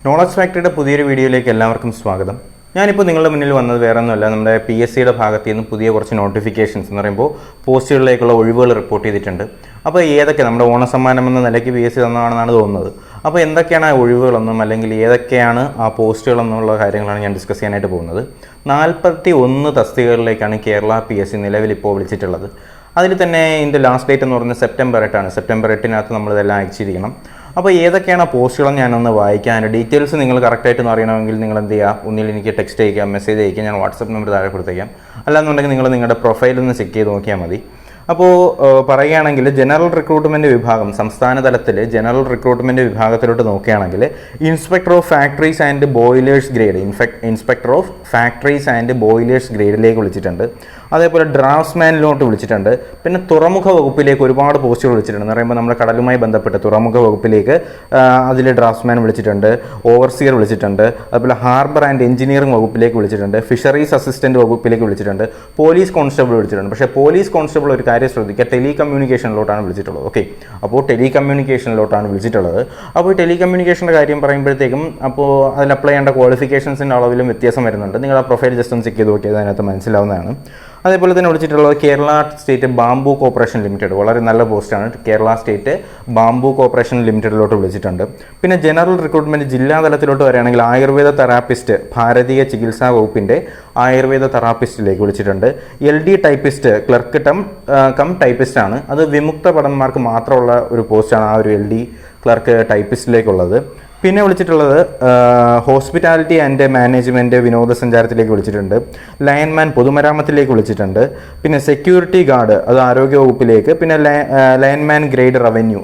Knowledge ഫാക്ടറിയുടെ പുതിയൊരു വീഡിയോയിലേക്ക് എല്ലാവർക്കും സ്വാഗതം. ഞാനിപ്പോൾ നിങ്ങളുടെ മുന്നിൽ വന്നത് വേറെ ഒന്നുമല്ല, നമ്മുടെ PSCയുടെ ഭാഗത്ത് നിന്ന് പുതിയ കുറച്ച് നോട്ടിഫിക്കേഷൻസ് എന്ന് പറയുമ്പോൾ പോസ്റ്റുകളിലേക്കുള്ള ഒഴിവുകൾ റിപ്പോർട്ട് ചെയ്തിട്ടുണ്ട്. അപ്പോൾ ഏതൊക്കെ നമ്മുടെ ഓണസമ്മാനം എന്ന നിലയ്ക്ക് PSC തന്നതാണെന്നാണ് തോന്നുന്നത്. അപ്പോൾ എന്തൊക്കെയാണ് ആ ഒഴിവുകളെന്നും അല്ലെങ്കിൽ ഏതൊക്കെയാണ് ആ പോസ്റ്റുകളെന്നുള്ള കാര്യങ്ങളാണ് ഞാൻ ഡിസ്കസ് ചെയ്യാനായിട്ട് പോകുന്നത്. 41 തസ്തികകളിലേക്കാണ് കേരള PSC നിലവിൽ ഇപ്പോൾ വിളിച്ചിട്ടുള്ളത്. അതിൽ തന്നെ ഇതിൻ്റെ ലാസ്റ്റ് ഡേറ്റ് എന്ന് പറയുന്നത് സെപ്റ്റംബർ 8 സെപ്റ്റംബർ 8 നമ്മളിതെല്ലാം അയച്ചിരിക്കണം. അപ്പോൾ ഏതൊക്കെയാണ് പോസ്റ്റുകളെന്ന് ഞാനൊന്ന് വായിക്കാൻ, ഡീറ്റെയിൽസ് നിങ്ങൾ കറക്റ്റായിട്ട് അറിയണമെങ്കിൽ നിങ്ങൾ എന്ത് ചെയ്യുക, ഒന്നിൽ എനിക്ക് ടെക്സ്റ്റ് അയക്കാം, മെസ്സേജ് അയക്കാം, ഞാൻ വാട്സപ്പ് നമ്പർ താഴെ കൊടുത്തേക്കാം. അല്ലാന്നുണ്ടെങ്കിൽ നിങ്ങൾ നിങ്ങളുടെ പ്രൊഫൈലിൽ നിന്ന് ചെക്ക് ചെയ്ത് നോക്കിയാൽ മതി. അപ്പോൾ പറയുകയാണെങ്കിൽ ജനറൽ റിക്രൂട്ട്മെൻറ്റ് വിഭാഗം, സംസ്ഥാന തലത്തിൽ ജനറൽ റിക്രൂട്ട്മെൻറ്റ് വിഭാഗത്തിലോട്ട് നോക്കുകയാണെങ്കിൽ inspector of factories and boilers grade, inspector of factories and boilers ഗ്രേഡിലേക്ക് വിളിച്ചിട്ടുണ്ട്. അതേപോലെ ഡ്രാഫ്റ്റ്സ്മാനിലോട്ട് വിളിച്ചിട്ടുണ്ട്. പിന്നെ തുറമുഖ വകുപ്പിലേക്ക് ഒരുപാട് പോസ്റ്റുകൾ വിളിച്ചിട്ടുണ്ട്. എന്ന് പറയുമ്പോൾ നമ്മുടെ കടലുമായി ബന്ധപ്പെട്ട് തുറമുഖ വകുപ്പിലേക്ക് അതിൽ ഡ്രാഫ്റ്റ്സ്മാൻ വിളിച്ചിട്ടുണ്ട്, ഓവർസിയർ വിളിച്ചിട്ടുണ്ട്. അതുപോലെ ഹാർബർ ആൻഡ് എഞ്ചിനീയറിംഗ് വകുപ്പിലേക്ക് വിളിച്ചിട്ടുണ്ട്, ഫിഷറീസ് അസിസ്റ്റൻറ്റ് വകുപ്പിലേക്ക് വിളിച്ചിട്ടുണ്ട്, പോലീസ് കോൺസ്റ്റബിൾ വിളിച്ചിട്ടുണ്ട്. പക്ഷേ പോലീസ് കോൺസ്റ്റബിൾ ഒരു കാര്യം ശ്രദ്ധിക്കുക, ടെലികമ്മ്യൂണിക്കേഷനിലോട്ടാണ് വിളിച്ചിട്ടുള്ളത്. ഓക്കെ, അപ്പോൾ ടെലികമ്മ്യൂണിക്കേഷനിലോട്ടാണ് വിളിച്ചിട്ടുള്ളത്. അപ്പോൾ ഈ ടെലികമ്മ്യൂണിക്കേഷൻ്റെ കാര്യം പറയുമ്പോഴത്തേക്കും അപ്പോൾ അതിൽ അപ്ലൈ ചെയ്യേണ്ട ക്വാളിഫിക്കേഷൻസിൻ്റെ അളവിലും വ്യത്യാസം വരുന്നുണ്ട്. നിങ്ങൾ ആ പ്രൊഫൈൽ ജസ്റ്റ് ഒന്ന് ചെക്ക് ചെയ്ത് നോക്കിയത് അതിനകത്ത് മനസ്സിലാവുന്നതാണ്. അതേപോലെ തന്നെ വിളിച്ചിട്ടുള്ളത് Kerala state bamboo corporation limited, വളരെ നല്ല പോസ്റ്റാണ്. കേരള സ്റ്റേറ്റ് ബാംബു കോർപ്പറേഷൻ ലിമിറ്റഡിലോട്ട് വിളിച്ചിട്ടുണ്ട്. പിന്നെ ജനറൽ റിക്രൂട്ട്മെൻറ്റ് ജില്ലാ തലത്തിലോട്ട് വരികയാണെങ്കിൽ ആയുർവേദ തെറാപ്പിസ്റ്റ്, ഭാരതീയ ചികിത്സാ വകുപ്പിൻ്റെ ആയുർവേദ തെറാപ്പിസ്റ്റിലേക്ക് വിളിച്ചിട്ടുണ്ട്. LD typist, clerk cum typist ആണ്. അത് വിമുക്ത ഭടന്മാർക്ക് മാത്രമുള്ള ഒരു പോസ്റ്റാണ് ആ ഒരു LD ക്ലർക്ക് ടൈപ്പിസ്റ്റിലേക്കുള്ളത്. പിന്നെ വിളിച്ചിട്ടുള്ളത് ഹോസ്പിറ്റാലിറ്റി ആൻഡ് മാനേജ്മെൻറ്റ് വിനോദസഞ്ചാരത്തിലേക്ക് വിളിച്ചിട്ടുണ്ട്. ലയൻമാൻ പൊതുമരാമത്തിലേക്ക് വിളിച്ചിട്ടുണ്ട്. പിന്നെ സെക്യൂരിറ്റി ഗാർഡ്, അത് ആരോഗ്യ വകുപ്പിലേക്ക്. പിന്നെ ലയൻമാൻ ഗ്രേഡ് റവന്യൂ,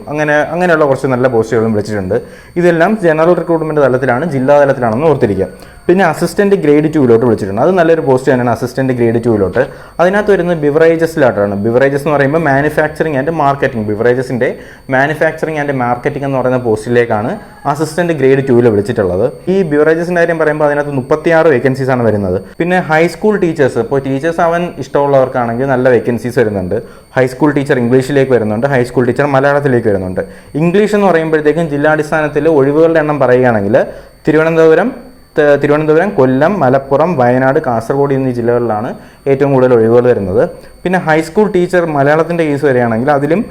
അങ്ങനെയുള്ള കുറച്ച് നല്ല പോസ്റ്റുകളും വിളിച്ചിട്ടുണ്ട്. ഇതെല്ലാം ജനറൽ റിക്രൂട്ട്മെൻറ്റ് തലത്തിലാണ്, ജില്ലാ തലത്തിലാണെന്ന് ഓർത്തിരിക്കുക. പിന്നെ അസിസ്റ്റൻറ്റ് ഗ്രേഡ് 2 വിളിച്ചിട്ടുണ്ട്. അത് നല്ലൊരു പോസ്റ്റ് തന്നെയാണ്, അസിസ്റ്റൻറ്റ് ഗ്രേഡ് 2. അതിനകത്ത് വരുന്നത് ബിവറേജസിലായിട്ടാണ്. ബിവറേജസ് എന്ന് പറയുമ്പോൾ മാനുഫാക്ചറിങ് ആൻഡ് മാർക്കറ്റിംഗ്, ബിവറേജസിൻ്റെ മാനുഫാക്ചറിങ് ആൻഡ് മാർക്കറ്റിംഗ് എന്ന് പറയുന്ന പോസ്റ്റിലേക്കാണ് അസിസ്റ്റൻറ്റ് ഗ്രേഡ് 2 വിളിച്ചിട്ടുള്ളത്. ഈ ബിവറേജസിൻ്റെ കാര്യം പറയുമ്പോൾ അതിനകത്ത് 36 വേക്കൻസീസ് ആണ് വരുന്നത്. പിന്നെ ഹൈസ്കൂൾ ടീച്ചേഴ്സ്, ഇപ്പോൾ ടീച്ചേഴ്സ് ആവാൻ ഇഷ്ടമുള്ളവർക്കാണെങ്കിൽ നല്ല വേക്കൻസീസ് വരുന്നുണ്ട്. ഹൈസ്കൂൾ ടീച്ചർ ഇംഗ്ലീഷിലേക്ക് വരുന്നുണ്ട്, ഹൈസ്കൂൾ ടീച്ചർ മലയാളത്തിലേക്ക് വരുന്നുണ്ട്. ഇംഗ്ലീഷ് എന്ന് പറയുമ്പോഴത്തേക്കും ജില്ലാടിസ്ഥാനത്തിൽ ഒഴിവുകളുടെ എണ്ണം പറയുകയാണെങ്കിൽ തിരുവനന്തപുരം, കൊല്ലം, മലപ്പുറം, വയനാട്, കാസർഗോഡ് എന്നീ ജില്ലകളിലാണ് ഏറ്റവും കൂടുതൽ ഒഴിവുകൾ വരുന്നത്. പിന്നെ ഹൈസ്കൂൾ ടീച്ചർ മലയാളത്തിൻ്റെ കേസ് വരികയാണെങ്കിൽ അതിലും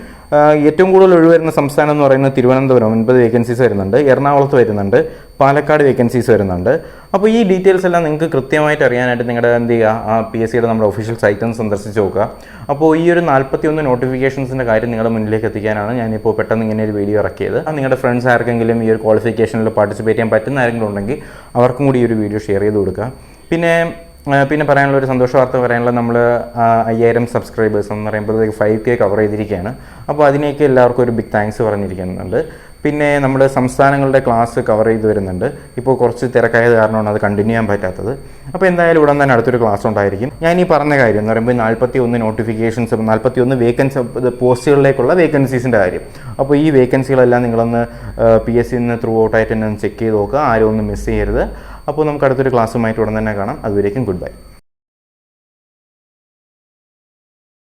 ഏറ്റവും കൂടുതൽ ഒഴിവ് വരുന്ന സംസ്ഥാനം എന്ന് പറയുന്നത് തിരുവനന്തപുരം, 9 വേക്കൻസീസ് വരുന്നുണ്ട്. എറണാകുളത്ത് വരുന്നുണ്ട്, പാലക്കാട് വേക്കൻസീസ് വരുന്നുണ്ട്. അപ്പോൾ ഈ ഡീറ്റെയിൽസ് എല്ലാം നിങ്ങൾക്ക് കൃത്യമായിട്ട് അറിയാനായിട്ട് നിങ്ങളുടെ എന്ത് ചെയ്യുക, ആ PSCയുടെ നമ്മുടെ ഒഫീഷ്യൽ സൈറ്റ് ഒന്ന് സന്ദർശിച്ച് നോക്കുക. അപ്പോൾ ഈ ഒരു 41 നോട്ടിഫിക്കേഷൻസിൻ്റെ കാര്യം നിങ്ങളുടെ മുന്നിലേക്ക് എത്തിക്കാനാണ് ഞാനിപ്പോൾ പെട്ടെന്ന് ഇങ്ങനെ ഒരു വീഡിയോ ഇറക്കിയത്. നിങ്ങളുടെ ഫ്രണ്ട്സ് ആർക്കെങ്കിലും ഈ ഒരു ക്വാളിഫിക്കേഷനിൽ പാർട്ടിസിപ്പേറ്റ് ചെയ്യാൻ പറ്റുന്ന ആരെങ്കിലും ഉണ്ടെങ്കിൽ അവർക്കും കൂടി ഈ ഒരു വീഡിയോ ഷെയർ ചെയ്ത് കൊടുക്കുക. പിന്നെ പറയാനുള്ള ഒരു സന്തോഷ വാർത്ത പറയാനുള്ള, നമ്മൾ 5000 സബ്സ്ക്രൈബേഴ്സ് എന്ന് പറയുമ്പോഴത്തേക്ക് 5K കവർ ചെയ്തിരിക്കുകയാണ്. അപ്പോൾ അതിനേക്ക് എല്ലാവർക്കും ഒരു ബിഗ് താങ്ക്സ് പറഞ്ഞിരിക്കുന്നുണ്ട്. പിന്നെ നമ്മുടെ സംസ്ഥാനങ്ങളുടെ ക്ലാസ് കവർ ചെയ്ത് വരുന്നുണ്ട്. ഇപ്പോൾ കുറച്ച് തിരക്കായത് കാരണമാണ് അത് കണ്ടിന്യൂ ചെയ്യാൻ പറ്റാത്തത്. അപ്പോൾ എന്തായാലും ഉടൻ തന്നെ അടുത്തൊരു ക്ലാസ് ഉണ്ടായിരിക്കും. ഞാൻ ഈ പറഞ്ഞ കാര്യം എന്ന് പറയുമ്പോൾ 41 നോട്ടിഫിക്കേഷൻസ്, 41 വേക്കൻസി പോസ്റ്റുകളിലേക്കുള്ള വേക്കൻസീസിൻ്റെ കാര്യം. അപ്പോൾ ഈ വേക്കൻസികളെല്ലാം നിങ്ങളൊന്ന് PSC ത്രൂ ഔട്ടായിട്ട് തന്നെ ഒന്ന് ചെക്ക് ചെയ്ത് നോക്കുക, ആരും ഒന്നും മിസ് ചെയ്യരുത്. അപ്പോൾ നമുക്ക് അടുത്തൊരു ക്ലാസ്സുമായിട്ട് ഉടൻ തന്നെ കാണാം. അതുവരേക്കും ഗുഡ് ബൈ.